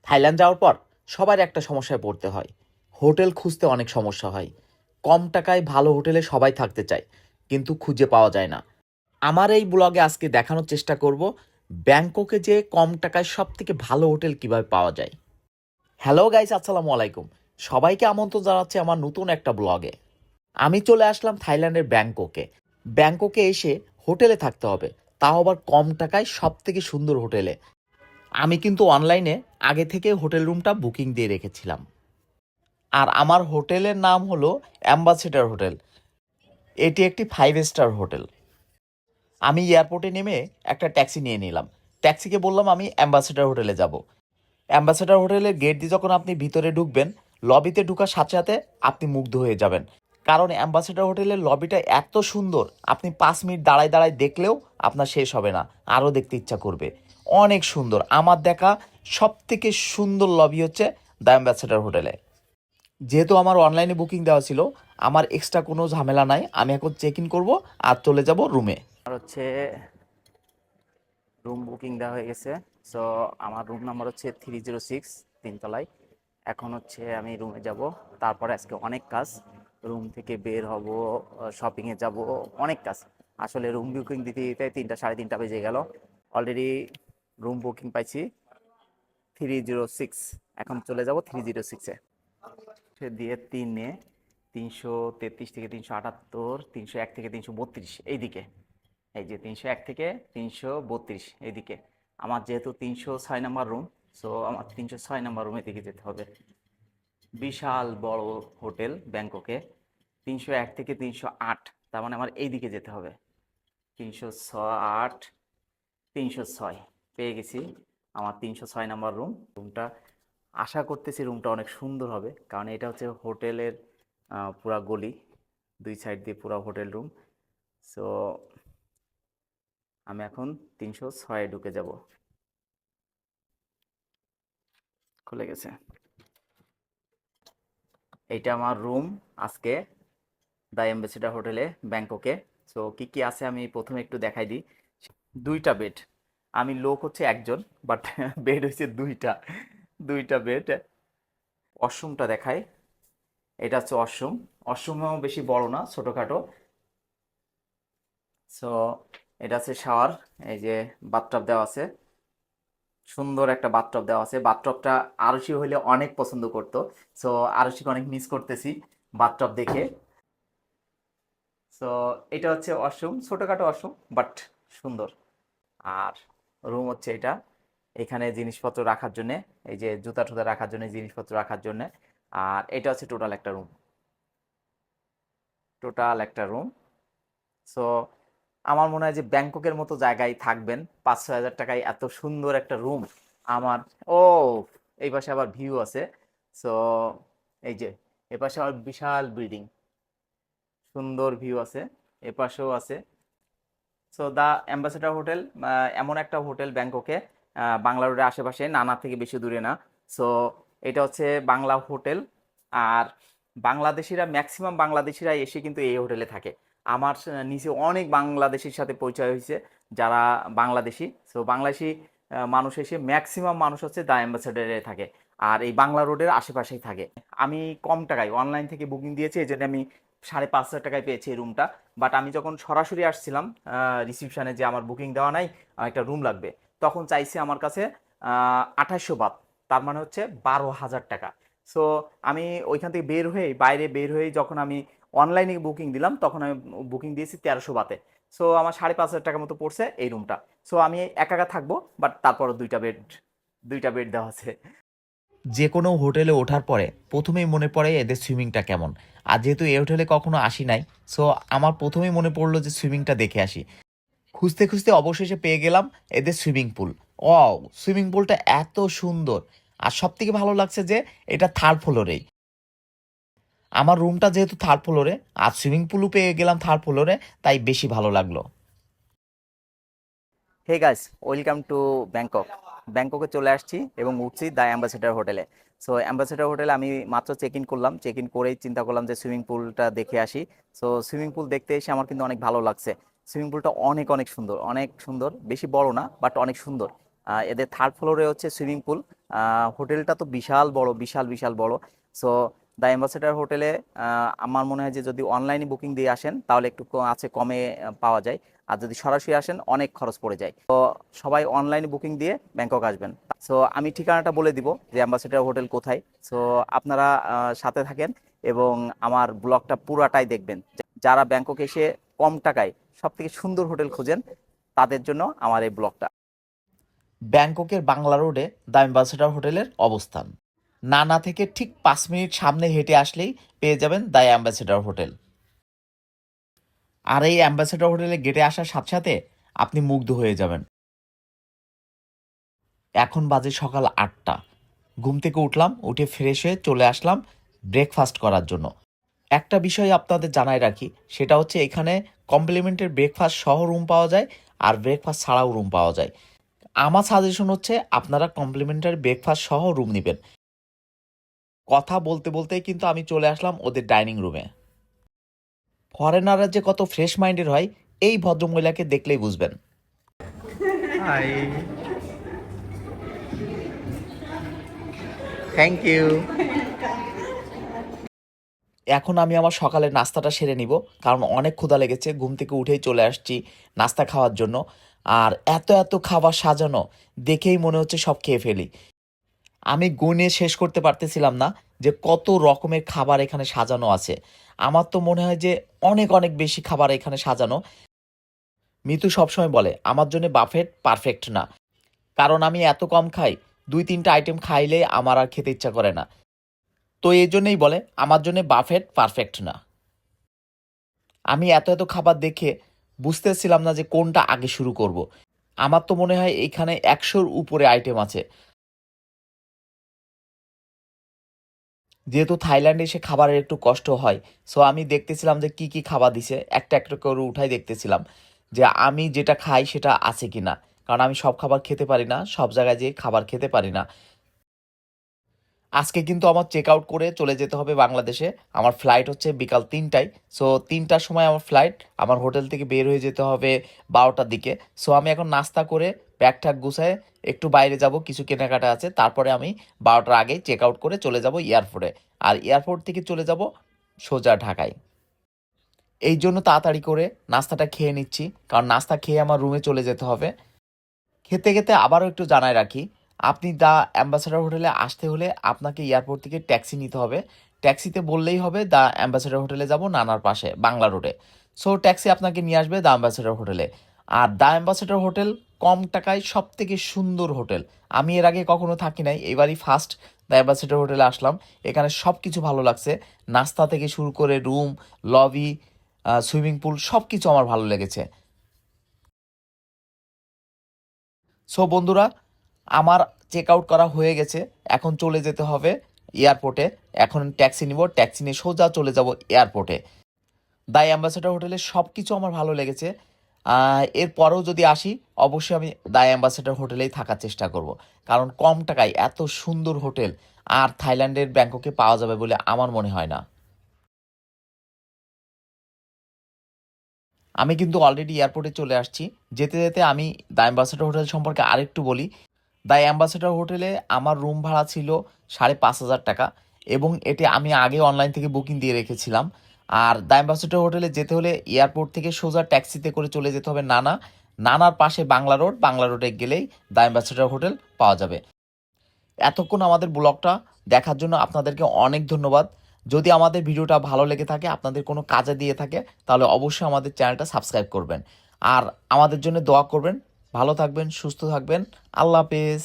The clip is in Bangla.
থাইল্যান্ড যাওয়ার পর সবার একটা সমস্যায় পড়তে হয়। হোটেল খুঁজতে অনেক সমস্যা হয়। কম টাকায় ভালো হোটেলে সবাই থাকতে চায়, কিন্তু খুঁজে পাওয়া যায় না। আমার এই ব্লগে আজকে দেখানোর চেষ্টা করব ব্যাংককে যে কম টাকায় সবথেকে ভালো হোটেল কিভাবে পাওয়া যায়। হ্যালো গাইস, আসসালামু আলাইকুম। সবাইকে আমন্ত্রণ জানাচ্ছি আমার নতুন একটা ব্লগে। আমি চলে আসলাম থাইল্যান্ডের ব্যাংককে। ব্যাংককে এসে হোটেলে থাকতে হবে, তাও আবার কম টাকায় সবথেকে সুন্দর হোটেলে। আমি কিন্তু অনলাইনে আগে থেকে হোটেল রুমটা বুকিং দিয়ে রেখেছিলাম। আর আমার হোটেলের নাম হলো অ্যাম্বাসেডর হোটেল। এটি একটি 5 স্টার হোটেল। আমি এয়ারপোর্টে নেমে একটা ট্যাক্সি নিয়ে নিলাম। ট্যাক্সিকে বললাম আমি অ্যাম্বাসেডর হোটেলে যাব। অ্যাম্বাসেডর হোটেলের গেট দিয়ে যখন আপনি ভিতরে ঢুকবেন, লবিতে ঢুকার সাথে সাথে আপনি মুগ্ধ হয়ে যাবেন। কারণ অ্যাম্বাসেডর হোটেলের লবিটা এত সুন্দর, আপনি 5 মিনিট দাঁড়ায় দাঁড়ায় দেখলেও আপনার শেষ হবে না, আরও দেখতে ইচ্ছা করবে। অনেক সুন্দর। আমার দেখা সব থেকে সুন্দর লবি হচ্ছে দ্য অ্যাম্বাসেডর হোটেলে। যেহেতু আমার অনলাইনে বুকিং দেওয়া ছিল, আমার এক্সট্রা কোনো ঝামেলা নাই। আমি এখন চেক ইন করবো আর চলে যাব রুমে। আর হচ্ছে রুম বুকিং দেওয়া হয়ে গেছে। সো আমার রুম নাম্বার হচ্ছে 306, তিনতলায়। এখন হচ্ছে আমি রুমে যাব। তারপরে আজকে অনেক কাজ, রুম থেকে বের হব, শপিংয়ে যাব, অনেক কাজ। আসলে রুম বুকিং দিতে দিতে 3টা সাড়ে 3টা বেজে গেল। অলরেডি রুম বুকিং পাইছি 306। এখন চলে যাব 306-এ। দিয়ে 3-এ 333 থেকে 378, 301 থেকে 332 এইদিকে। এই যে 301 থেকে 332 এইদিকে। আমার যেহেতু 306 নাম্বার রুম, সো আমার 306 নাম্বার রুমের দিকে যেতে হবে। বিশাল বড় হোটেল ব্যাংককে। 301 থেকে 308, তার মানে আমার এই দিকে যেতে হবে। 308, 306 পেয়ে গেছি আমার 306 নাম্বার রুমটা। আশা করতেছি রুমটা অনেক সুন্দর হবে, কারণ এটা হচ্ছে হোটেলের পুরা গলি, দুই সাইড দিয়ে পুরা হোটেল রুম। সো আমি এখন 306-এ ঢুকে যাব। খুলে গেছে। এইটা আমার রুম আজকে দ্য অ্যাম্বাসেডর হোটেলে ব্যাংককে। সো কি কি আছে আমি প্রথমে একটু দেখাই দিই। 2টা বেড। আমি লোক হচ্ছে একজন, বাট বেড হচ্ছে 2টা। 2টা বেড। ওয়াশরুমটা দেখাই। এটা হচ্ছে ওয়াশরুম। ওয়াশরুমও বেশি বড় না, ছোটোখাটো। সো এটা হচ্ছে শাওয়ার। এই যে বাথটাব দেওয়া আছে, সুন্দর একটা বাথটব দেওয়া আছে। বাথটবটা আরুষি হইলে অনেক পছন্দ করতো। সো আরুষিকে অনেক মিস করতেছি বাথটব দেখে। সো এটা হচ্ছে ওয়াশরুম, ছোটোখাটো ওয়াশরুম, বাট সুন্দর। আর রুম হচ্ছে এটা। এখানে জিনিসপত্র রাখার জন্যে, এই যে জুতা টুতা রাখার জন্য, জিনিসপত্র রাখার জন্য। আর এটা হচ্ছে টোটাল একটা রুম। টোটাল একটা রুম। সো আমার মনে হয় যে ব্যাংককের মতো জায়গায় থাকবেন 5-6 হাজার টাকায় এত সুন্দর একটা রুম। আমার ও এই পাশে আবার ভিউ আছে। সো এই যে এ পাশে আবার বিশাল বিল্ডিং, সুন্দর ভিউ আছে। এ পাশেও আছে। সো দ্য অ্যাম্বাসেডর হোটেল এমন একটা হোটেল ব্যাংককে, বাংলা রোডের আশেপাশে, নানা থেকে বেশি দূরে না। সো এটা হচ্ছে বাংলা হোটেল। আর বাংলাদেশিরা, ম্যাক্সিমাম বাংলাদেশিরা এসে কিন্তু এই হোটেলে থাকে। আমার নিচে অনেক বাংলাদেশির সাথে পরিচয় হয়েছে, যারা বাংলাদেশি। সো বাংলাদেশি মানুষ এসে, ম্যাক্সিমাম মানুষ হচ্ছে দ্য অ্যাম্বাসেডরে থাকে, আর এই বাংলা রোডের আশেপাশেই থাকে। আমি কম টাকায় অনলাইন থেকে বুকিং দিয়েছি, এই জন্য আমি 5,500 টাকায় পেয়েছি এই রুমটা। বাট আমি যখন সরাসরি আসছিলাম রিসিপশানে, যে আমার বুকিং দেওয়া নাই, আমার একটা রুম লাগবে, তখন চাইছে আমার কাছে 2800 বাত, তার মানে হচ্ছে 12,000 টাকা। সো আমি ওইখান থেকে বের হয়ে, বাইরে বের হয়ে যখন আমি অনলাইনে বুকিং দিলাম, তখন আমি বুকিং দিয়েছি 1300 বাতে। সো আমার 5,500 টাকার মতো পড়ছে এই রুমটা। সো আমি একা একা থাকবো, বাট তারপরও 2টা বেড দেওয়া আছে। যে কোনো হোটেলে ওঠার পরে প্রথমেই মনে পড়ে এদের সুইমিংটা কেমন। আর যেহেতু এই হোটেলে কখনো আসি নাই, সো আমার প্রথমেই মনে পড়লো যে সুইমিংটা দেখে আসি। খুঁজতে খুঁজতে অবশেষে পেয়ে গেলাম এদের সুইমিং পুল। ওয়াও, সুইমিং পুলটা এত সুন্দর। আর সব থেকে ভালো লাগছে যে এটা 3rd ফ্লোরেই। আমার রুমটা যেহেতু 3rd ফ্লোরে, আর সুইমিং পুলও পেয়ে গেলাম 3rd ফ্লোরে, তাই বেশি ভালো লাগলো। Hey guys, welcome to Bangkok. ব্যাংককে চলে আসছি এবং উঠছি দ্য অ্যাম্বাসেডর হোটেলে। সো অ্যাম্বাসেডর হোটেলে আমি মাত্র চেক ইন করলাম। চেক ইন করেই চিন্তা করলাম যে সুইমিং পুলটা দেখে আসি। সো সুইমিং পুল দেখতে এসে আমার কিন্তু অনেক ভালো লাগছে। সুইমিং পুলটা অনেক অনেক সুন্দর, অনেক সুন্দর। বেশি বড় না, বাট অনেক সুন্দর। এদের থার্ড ফ্লোরে হচ্ছে সুইমিং পুল। হোটেলটা তো বিশাল বড়, বিশাল বিশাল বড়। সো দ্য অ্যাম্বাসেডর হোটেলে আমার মনে হয় যে যদি অনলাইনে বুকিং দিয়ে আসেন তাহলে একটু আছে কমে পাওয়া যায়, আর যদি সরাসরি আসেন অনেক খরচ পড়ে যায়। তো সবাই অনলাইনে বুকিং দিয়ে ব্যাংকক আসবেন। সো আমি ঠিকানাটা বলে দিব যে অ্যাম্বাসেডর হোটেল কোথায়। সো আপনারা সাথে থাকেন এবং আমার ব্লগটা পুরাটাই দেখবেন। যারা ব্যাংকক এসে কম টাকায় সব থেকে সুন্দর হোটেল খুঁজেন তাদের জন্য আমার এই ব্লগটা। ব্যাংককের বাংলা রোডে দ্য অ্যাম্বাসেডর হোটেলের অবস্থান। নানা থেকে ঠিক 5 মিনিট সামনে হেঁটে আসলেই পেয়ে যাবেন দ্য অ্যাম্বাসেডর হোটেল। আর এই অ্যাম্বাসেডর হোটেলে গেটে আসার সাথে সাথে আপনি মুগ্ধ হয়ে যাবেন। এখন বাজে সকাল 8টা। ঘুম থেকে উঠলাম, উঠে ফ্রেশ হয়ে চলে আসলাম ব্রেকফাস্ট করার জন্য। একটা বিষয় আপনাদের জানাই রাখি, সেটা হচ্ছে এখানে কমপ্লিমেন্টের ব্রেকফাস্ট সহ রুম পাওয়া যায় আর ব্রেকফাস্ট ছাড়াও রুম পাওয়া যায়। আমার সাজেশন হচ্ছে আপনারা কমপ্লিমেন্টারি ব্রেকফাস্ট সহ রুম নেবেন। কথা বলতে বলতেই কিন্তু আমি চলে আসলাম ওদের ডাইনিং রুমে। ফরেনাররা যে কত ফ্রেশ মাইন্ডের হয় এই ভদ্রমহিলাকে দেখলেই বুঝবেন। Hi, thank you. এখন আমি আমার সকালের নাস্তাটা সেরে নিব, কারণ অনেক ক্ষুধা লেগেছে। ঘুম থেকে উঠেই চলে আসছি নাস্তা খাওয়ার জন্য। আর এত এত খাবার সাজানো দেখেই মনে হচ্ছে সব খেয়ে ফেলি। আমি গুণে শেষ করতে পারতেছিলাম না যে কত রকমের খাবার এখানে সাজানো আছে। আমার তো মনে হয় যে অনেক অনেক বেশি খাবার এখানে সাজানো। মিতু সবসময় বলে আমার জন্য বাফেট পারফেক্ট না, কারণ আমি এত কম খাই, 2-3টা আইটেম খাইলে আমার আর খেতে ইচ্ছা করে না। তো এই জন্যই বলে আমার জন্য বাফেট পারফেক্ট না। আমি এত এত খাবার দেখে বুঝতেছিলাম না যে কোনটা আগে শুরু করব। আমার তো মনে হয় এখানে 100-র উপরে আইটেম আছে। যেহেতু থাইল্যান্ডে এসে খাবারের একটু কষ্ট হয়, সো আমি দেখতেছিলাম যে কি কি খাবার দিছে, একটা একটা করে উঠাই দেখতেছিলাম যে আমি যেটা খাই সেটা আছে কিনা, কারণ আমি সব খাবার খেতে পারি না, সব জায়গায় যেয়ে খাবার খেতে পারি না। আজকে কিন্তু আমার চেক আউট করে চলে যেতে হবে বাংলাদেশে। আমার ফ্লাইট হচ্ছে বিকাল 3টায়। সো 3টার সময় আমার ফ্লাইট। আমার হোটেল থেকে বের হয়ে যেতে হবে 12টার দিকে। সো আমি এখন নাস্তা করে ব্যাগ ট্যাগ গুছায় একটু বাইরে যাব, কিছু কেনাকাটা আছে, তারপরে আমি 12টার আগে চেক আউট করে চলে যাব এয়ারপোর্টে। আর এয়ারপোর্ট থেকে চলে যাব সোজা ঢাকায়। এই জন্য তাড়াতাড়ি করে নাস্তাটা খেয়ে নিচ্ছি, কারণ নাস্তা খেয়ে আমার রুমে চলে যেতে হবে। খেতে খেতে আবারও একটু জানায় রাখি, আপনি দ্য অ্যাম্বাসেডর হোটেলে আসতে হলে আপনাকে এয়ারপোর্ট থেকে ট্যাক্সি নিতে হবে। ট্যাক্সিতে বললেই হবে দ্য অ্যাম্বাসেডর হোটেলে যাব নানার পাশে বাংলা রোডে। সো ট্যাক্সি আপনাকে নিয়ে আসবে দ্য অ্যাম্বাসেডর হোটেলে। আর দ্য অ্যাম্বাসেডর হোটেল কম টাকায় সব থেকে সুন্দর হোটেল। আমি এর আগে কখনো থাকি নাই, এবারই ফার্স্ট দ্য অ্যাম্বাসেডর হোটেলে আসলাম। এখানে সব কিছু ভালো লাগছে, নাস্তা থেকে শুরু করে রুম, লবি, সুইমিং পুল সব কিছু আমার ভালো লেগেছে। সো বন্ধুরা, আমার চেক আউট করা হয়ে গেছে, এখন চলে যেতে হবে এয়ারপোর্টে। এখন ট্যাক্সি নিব, ট্যাক্সি নিয়ে সোজা চলে যাব এয়ারপোর্টে। দ্য অ্যাম্বাসেডর হোটেলে সব কিছু আমার ভালো লেগেছে। এরপরেও যদি আসি অবশ্যই আমি দ্য অ্যাম্বাসেডর হোটেলেই থাকার চেষ্টা করব, কারণ কম টাকায় এত সুন্দর হোটেল আর থাইল্যান্ডের ব্যাংককে পাওয়া যাবে বলে আমার মনে হয় না। আমি কিন্তু অলরেডি এয়ারপোর্টে চলে আসছি। যেতে যেতে আমি দ্য অ্যাম্বাসেডর হোটেল সম্পর্কে আরেকটু বলি। দ্য অ্যাম্বাসেডর হোটেলে আমার রুম ভাড়া ছিল 5,500 টাকা, এবং এটি আমি আগে অনলাইন থেকে বুকিং দিয়ে রেখেছিলাম। আর দ্য অ্যাম্বাসেডর হোটেলে যেতে হলে এয়ারপোর্ট থেকে সোজা ট্যাক্সিতে করে চলে যেতে হবে নানার পাশে বাংলা রোড, বাংলা রোডে গেলেই দ্য অ্যাম্বাসেডর হোটেল পাওয়া যাবে। এতক্ষণ আমাদের ব্লগটা দেখার জন্য আপনাদেরকে অনেক ধন্যবাদ। যদি আমাদের ভিডিওটা ভালো লেগে থাকে, আপনাদের কোনো কাজে দিয়ে থাকে, তাহলে অবশ্যই আমাদের চ্যানেলটা সাবস্ক্রাইব করবেন আর আমাদের জন্য দোয়া করবেন। ভালো থাকবেন, সুস্থ থাকবেন। আল্লাহ হাফেজ।